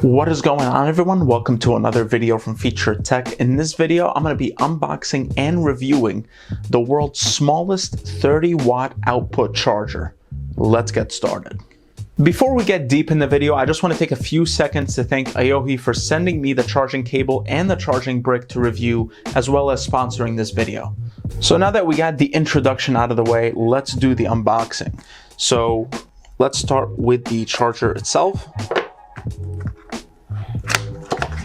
What is going on, everyone? Welcome to another video from Feature Tech. In this video, I'm going to be unboxing and reviewing the world's smallest 30-watt output charger. Let's get started. Before we get deep in the video, I just want to take a few seconds to thank AOHI for sending me the charging cable and the charging brick to review, as well as sponsoring this video. So now that we got the introduction out of the way, let's do the unboxing. So let's start with the charger itself,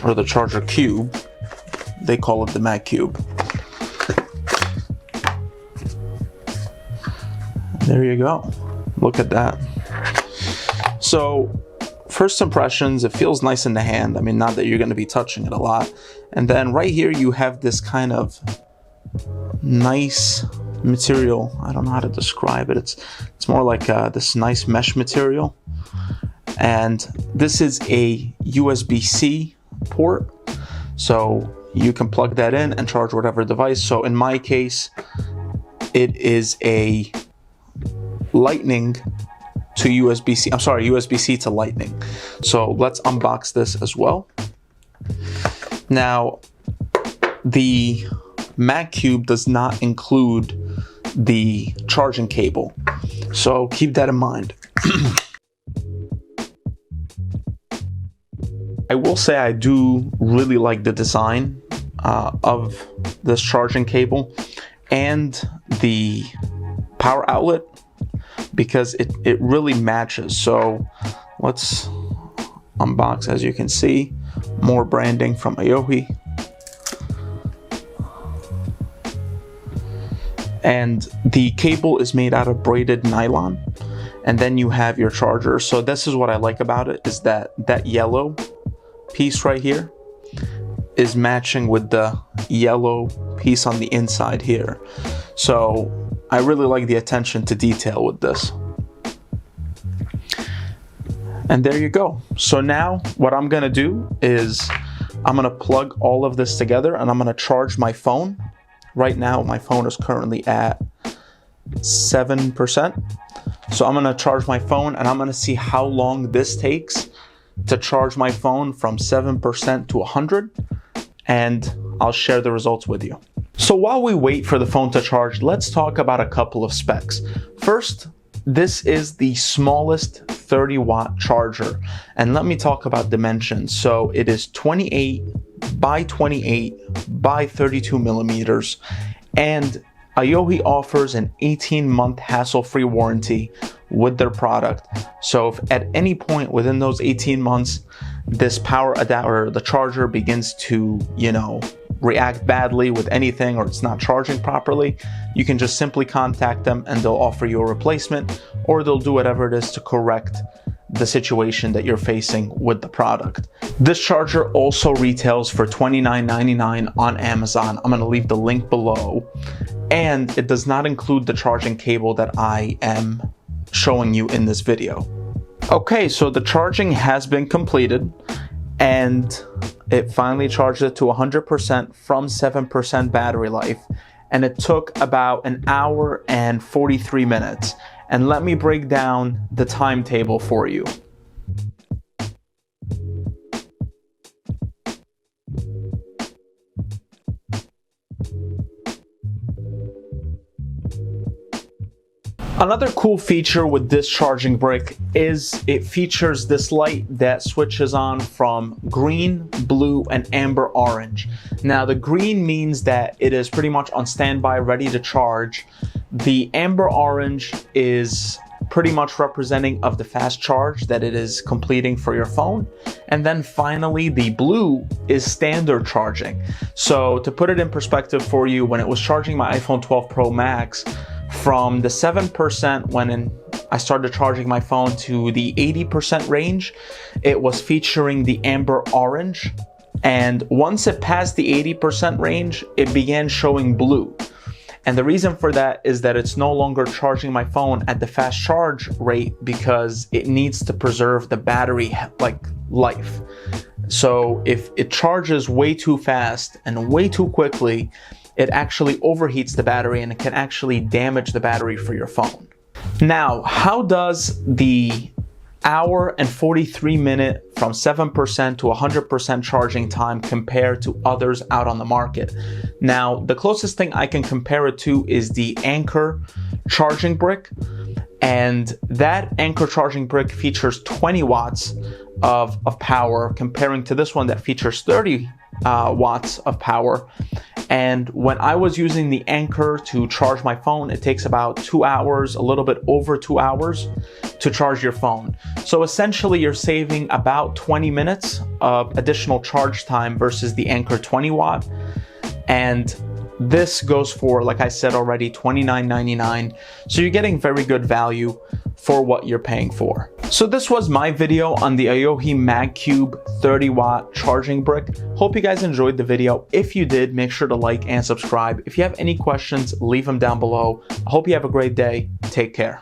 or the charger cube. They call it the Magcube. There you go. Look at that. So first impressions, it feels nice in the hand. I mean, not that you're going to be touching it a lot. And then right here you have this kind of nice material. I don't know how to describe it. It's more like this nice mesh material. And this is a USB-C port, so you can plug that in and charge whatever device. So in my case, it is a Lightning to USB-C. I'm sorry, USB-C to Lightning. So let's unbox this as well. Now, the Magcube does not include the charging cable, so keep that in mind. I will say I do really like the design of this charging cable and the power outlet, because it really matches. So let's unbox. As you can see, more branding from AOHI. And the cable is made out of braided nylon. And then you have your charger. So this is what I like about it, is that yellow piece right here is matching with the yellow piece on the inside here. So I really like the attention to detail with this. And there you go. So now what I'm gonna do is I'm gonna plug all of this together and I'm gonna charge my phone. Right now my phone is currently at 7%. So I'm gonna charge my phone and I'm gonna see how long this takes to charge my phone from 7% to 100, and I'll share the results with you. So while we wait for the phone to charge, let's talk about a couple of specs. First, this is the smallest 30-watt charger, and let me talk about dimensions. So it is 28 by 28 by 32 millimeters, and AOHI offers an 18-month hassle-free warranty with their product. So if at any point within those 18 months this power adapter, the charger, begins to, react badly with anything, or it's not charging properly, you can just simply contact them and they'll offer you a replacement, or they'll do whatever it is to correct the situation that you're facing with the product. This charger also retails for $29.99 on Amazon. I'm going to leave the link below, and it does not include the charging cable that I am showing you in this video. Okay, so the charging has been completed and it finally charged it to 100% from 7% battery life, and it took about an hour and 43 minutes. And let me break down the timetable for you. Another cool feature with this charging brick is it features this light that switches on from green, blue, and amber orange. Now the green means that it is pretty much on standby, ready to charge. The amber orange is pretty much representing of the fast charge that it is completing for your phone. And then finally, the blue is standard charging. So to put it in perspective for you, when it was charging my iPhone 12 Pro Max, from the 7% when I started charging my phone to the 80% range, it was featuring the amber orange. And once it passed the 80% range, it began showing blue. And the reason for that is that it's no longer charging my phone at the fast charge rate, because it needs to preserve the battery life. So if it charges way too fast and way too quickly, it actually overheats the battery and it can actually damage the battery for your phone. Now, how does the hour and 43 minute from 7% to 100% charging time compared to others out on the market. Now, the closest thing I can compare it to is the Anker charging brick. And that Anker charging brick features 20 watts of power, comparing to this one that features 30 watts of power. And when I was using the Anker to charge my phone, it takes about 2 hours, a little bit over 2 hours to charge your phone. So essentially you're saving about 20 minutes of additional charge time versus the Anker 20 watt. And this goes for, like I said already, $29.99. So you're getting very good value for what you're paying for. So this was my video on the AOHI Magcube 30w charging brick. Hope you guys enjoyed the video. If you did, make sure to like and subscribe. If you have any questions, leave them down below. I hope you have a great day. Take care.